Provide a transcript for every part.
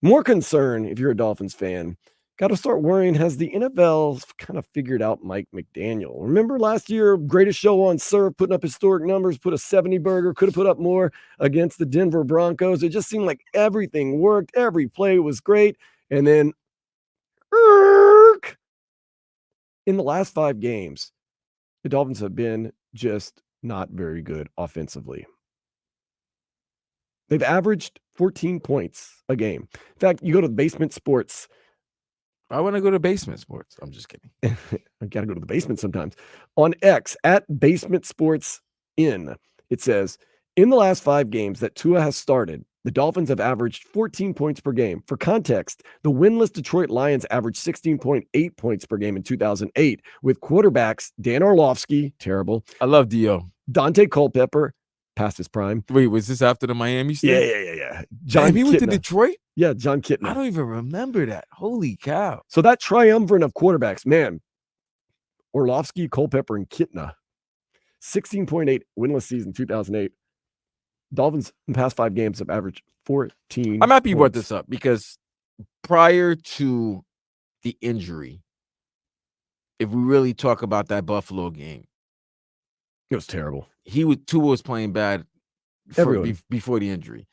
More concern if you're a Dolphins fan. Got to start worrying, has the NFL kind of figured out Mike McDaniel? Remember last year, greatest show on surf, putting up historic numbers, put a 70 burger, could have put up more against the Denver Broncos. It just seemed like everything worked. Every play was great. And then in the last 5 games, the Dolphins have been just not very good offensively. They've averaged 14 points a game. In fact, you go to Basement Sports. I want to go to Basement Sports. I'm just kidding. I got to go to the basement sometimes. On X, at Basement Sports In, it says, in the last 5 games that Tua has started, the Dolphins have averaged 14 points per game. For context, the winless Detroit Lions averaged 16.8 points per game in 2008, with quarterbacks Dan Orlovsky, terrible. I love D.O. Dante Culpepper, past his prime. Wait, was this after the Miami stint? Yeah. John, he went to Detroit? Yeah, John Kitna. I don't even remember that. Holy cow. So that triumvirate of quarterbacks, man, Orlovsky, Culpepper, and Kitna, 16.8 winless season 2008. Dolphins in the past 5 games have averaged 14. I'm happy you brought this up because prior to the injury, if we really talk about that Buffalo game, it was terrible. Tua was playing bad before the injury.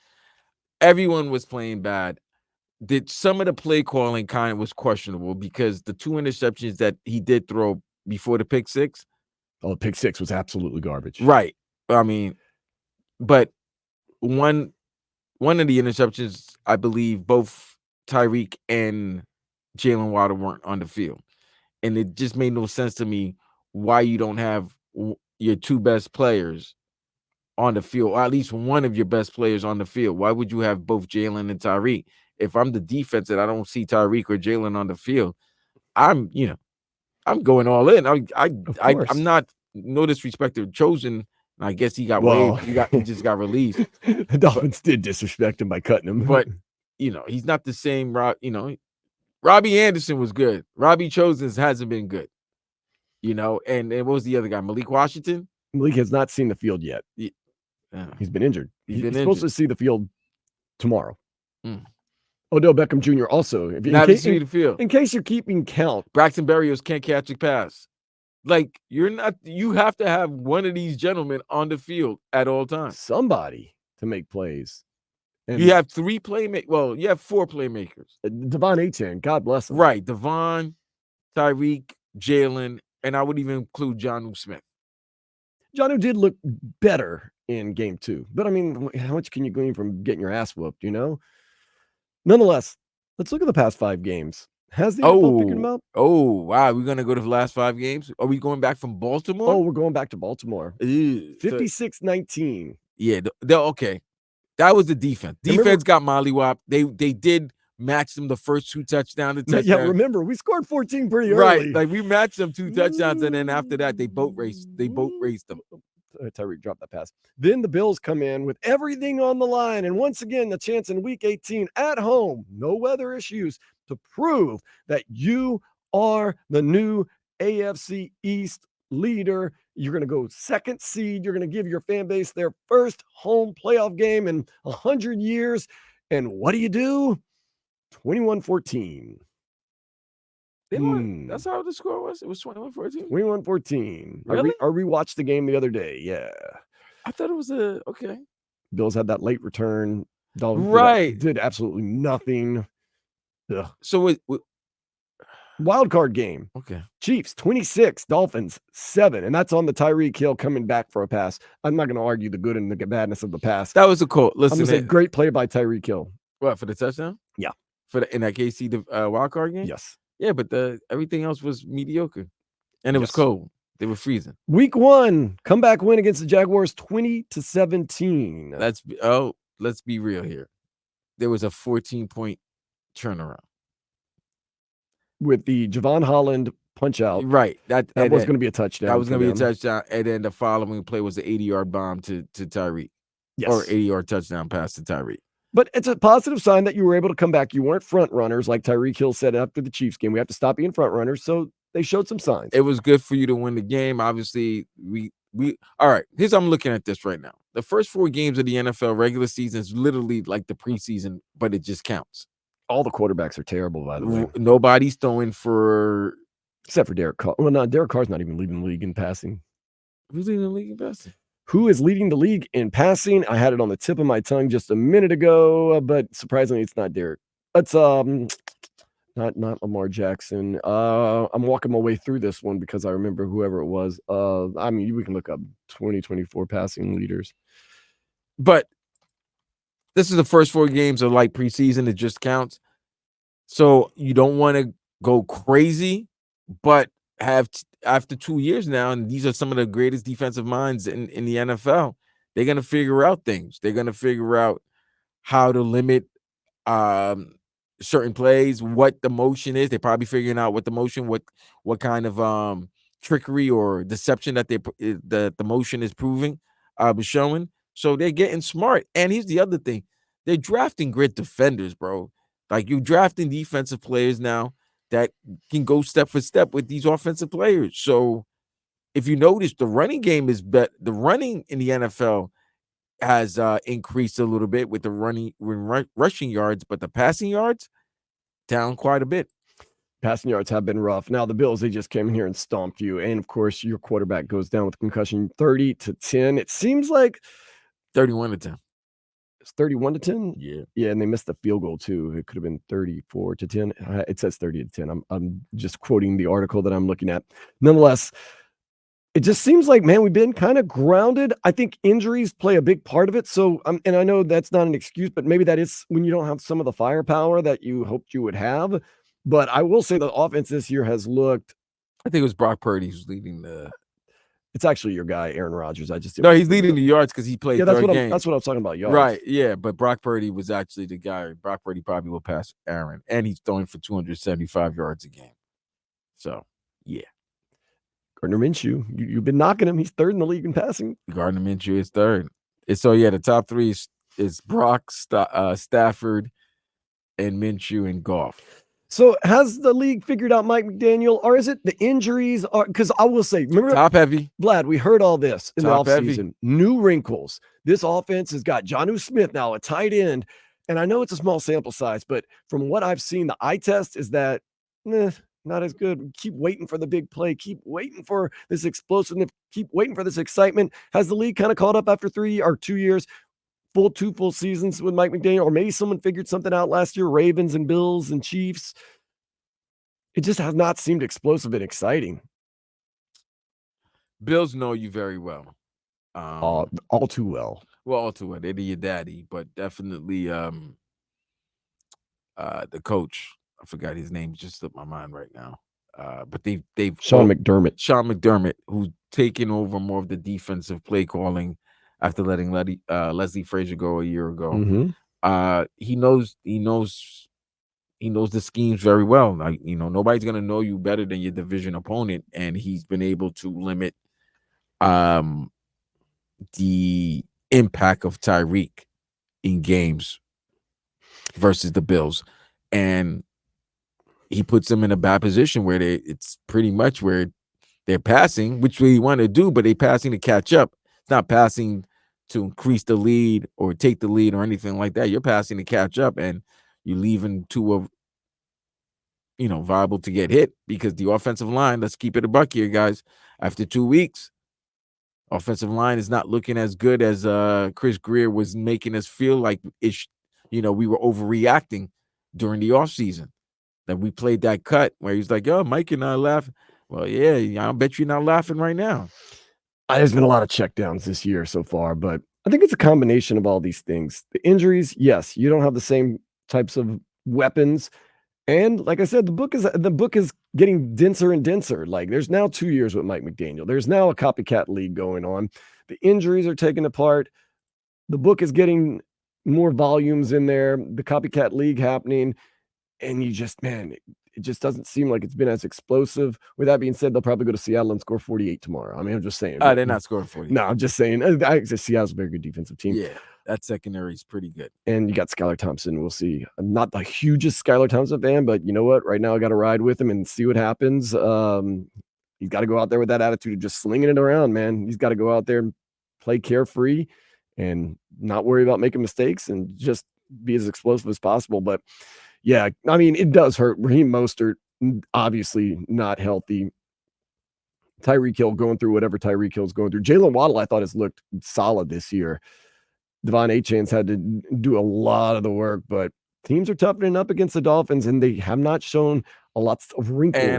Everyone was playing bad. Some of the play calling kind of was questionable because the 2 interceptions that he did throw before the pick six. Oh, the pick six was absolutely garbage. Right. I mean, but one of the interceptions, I believe both Tyreek and Jalen Waddle weren't on the field. And it just made no sense to me why you don't have your 2 best players on the field, or at least one of your best players on the field. Why would you have both Jalen and Tyreek? If I'm the defense and I don't see Tyreek or Jalen on the field, I'm going all in. I'm not, no disrespect to Chosen. I guess he got waived. He just got released. The Dolphins did disrespect him by cutting him. But, he's not the same. Robbie Anderson was good. Robbie Chosen hasn't been good. And what was the other guy? Malik Washington? Malik has not seen the field yet. He's been injured. He's supposed to see the field tomorrow. Odell Beckham Jr. also. In case you're keeping count. Braxton Berrios can't catch a pass. Like, you have to have one of these gentlemen on the field at all times. Somebody to make plays. And you have 3 playmakers. Well, you have 4 playmakers. Devon Achane, God bless him. Right. Devon, Tyreek, Jalen, and I would even include Jonnu Smith. Jonnu did look better in game 2. But, I mean, how much can you glean from getting your ass whooped, Nonetheless, let's look at the past 5 games. Has the NFL figured them out? Oh, wow. We're going to go to the last 5 games? Are we going back from Baltimore? Oh, we're going back to Baltimore. 56-19. Yeah, okay. That was the defense. Defense got mollywhopped. They did match them the first 2 touchdowns. Yeah, remember, we scored 14 pretty early. Right. Like, we matched them 2 touchdowns, and then after that, they boat raced them. Tyreek dropped that pass. Then the Bills come in with everything on the line. And once again, the chance in week 18 at home, no weather issues, to prove that you are the new AFC East leader. You're going to go 2nd seed. You're going to give your fan base their first home playoff game in 100 years. And what do? 21-14. That's how the score was? It was 21-14? 21-14. Really? I rewatched the game the other day. Yeah. I thought it was okay. Bills had that late return. Dolphins did absolutely nothing. Ugh. So wild card game. Okay. Chiefs 26, Dolphins 7, and that's on the Tyreek Hill coming back for a pass. I'm not going to argue the good and the badness of the pass. That was a call. Listen, I'm going to say great play by Tyreek Hill. What, for the touchdown? Yeah. In that KC the wild card game? Yes. Yeah, but everything else was mediocre, and it was cold. They were freezing. Week 1, comeback win against the Jaguars, 20-17. Let's be real here. There was a 14-point turnaround with the Javon Holland punch out. Right. That was going to be a touchdown. That was going to be a touchdown, and then the following play was an 80-yard bomb to Tyreek. Yes. Or 80-yard touchdown pass to Tyreek. But it's a positive sign that you were able to come back. You weren't front runners like Tyreek Hill said after the Chiefs game. We have to stop being front runners. So they showed some signs. It was good for you to win the game. Obviously, we all right. Here's how I'm looking at this right now. The first 4 games of the NFL regular season is literally like the preseason, but it just counts. All the quarterbacks are terrible, by the way. Nobody's throwing for, except for Derek Carr. Well, no, Derek Carr's not even leading the league in passing. Who's leading the league in passing? Who is leading the league in passing? I had it on the tip of my tongue just a minute ago, but surprisingly, it's not Derek. It's not Lamar Jackson. I'm walking my way through this one because I remember whoever it was. I mean, we can look up 2024 passing leaders. But this is the first 4 games of like preseason. It just counts. So you don't want to go crazy, but after 2 years now, and these are some of the greatest defensive minds in the NFL, they're going to figure out things. They're going to figure out how to limit certain plays, what the motion is. They're probably figuring out what the motion, what kind of trickery or deception that the motion is showing. So they're getting smart. And here's the other thing. They're drafting great defenders, bro. Like, you're drafting defensive players now that can go step for step with these offensive players. So if you notice, the running game is better. The running in the NFL has increased a little bit with the rushing yards, but the passing yards down quite a bit. Passing yards have been rough. Now, the Bills, they just came in here and stomped you. And, of course, your quarterback goes down with concussion 30-10. It seems like 31-10. It's 31-10? Yeah. Yeah, and they missed the field goal, too. It could have been 34-10. It says 30-10. I'm just quoting the article that I'm looking at. Nonetheless, it just seems like, man, we've been kind of grounded. I think injuries play a big part of it. So, and I know that's not an excuse, but maybe that is when you don't have some of the firepower that you hoped you would have. But I will say the offense this year has looked. I think it was Brock Purdy who's leading the. It's actually your guy, Aaron Rodgers. No, he's leading the yards because he played. Yeah, that's what I'm talking about. Yards. Right. Yeah, but Brock Purdy was actually the guy. Brock Purdy probably will pass Aaron, and he's throwing for 275 yards a game. So, yeah. Gardner Minshew, you've been knocking him. He's third in the league in passing. Gardner Minshew is third. So, yeah, the top 3 is Brock, Stafford, and Minshew and Goff. So has the league figured out Mike McDaniel, or is it the injuries? Because I will say, remember, top heavy. Vlad, we heard all this in top the offseason. New wrinkles. This offense has got Jonnu Smith now, a tight end. And I know it's a small sample size, but from what I've seen, the eye test is that not as good. Keep waiting for the big play. Keep waiting for this explosiveness. Keep waiting for this excitement. Has the league kind of caught up after 3 or 2 years? Two full seasons with Mike McDaniel, or maybe someone figured something out last year, Ravens and Bills and Chiefs. It just has not seemed explosive and exciting. Bills know you very well. All too well. Well, all too well. They're your daddy, but definitely the coach. I forgot his name, just slipped my mind right now. But they've Sean McDermott, who's taken over more of the defensive play calling after letting Leslie Frazier go a year ago. Mm-hmm. He knows the schemes very well. Like, nobody's gonna know you better than your division opponent, and he's been able to limit the impact of Tyreek in games versus the Bills, and he puts them in a bad position where it's pretty much where they're passing, which we want to do, but they're passing to catch up. It's not passing to increase the lead or take the lead or anything like that. You're passing to catch up, and you're leaving two of viable to get hit because the offensive line, let's keep it a buck here, guys. After 2 weeks, offensive line is not looking as good as Chris Greer was making us feel like we were overreacting during the offseason. That we played that cut where he's like, "Oh, Mike, you're not laughing." Well, yeah, I bet you're not laughing right now. There's been a lot of checkdowns this year so far, but I think it's a combination of all these things. The injuries, yes, you don't have the same types of weapons. And like I said, the book is getting denser and denser. Like, there's now 2 years with Mike McDaniel. There's now a copycat league going on. The injuries are taken apart. The book is getting more volumes in there. The copycat league happening. And it just doesn't seem like it's been as explosive. With that being said, they'll probably go to Seattle and score 48 tomorrow. I mean, I'm just saying. They're not scoring 48. No, I'm just saying. Seattle's a very good defensive team. Yeah, that secondary is pretty good. And you got Skylar Thompson. We'll see. I'm not the hugest Skylar Thompson fan, but you know what? Right now, I got to ride with him and see what happens. He's got to go out there with that attitude of just slinging it around, man. He's got to go out there and play carefree and not worry about making mistakes and just be as explosive as possible. But Yeah, I mean, it does hurt. Raheem Mostert, obviously not healthy. Tyreek Hill going through whatever Tyreek Hill's going through. Jalen Waddle, I thought, has looked solid this year. Devon Achane's had to do a lot of the work, but teams are toughening up against the Dolphins, and they have not shown a lot of wrinkles And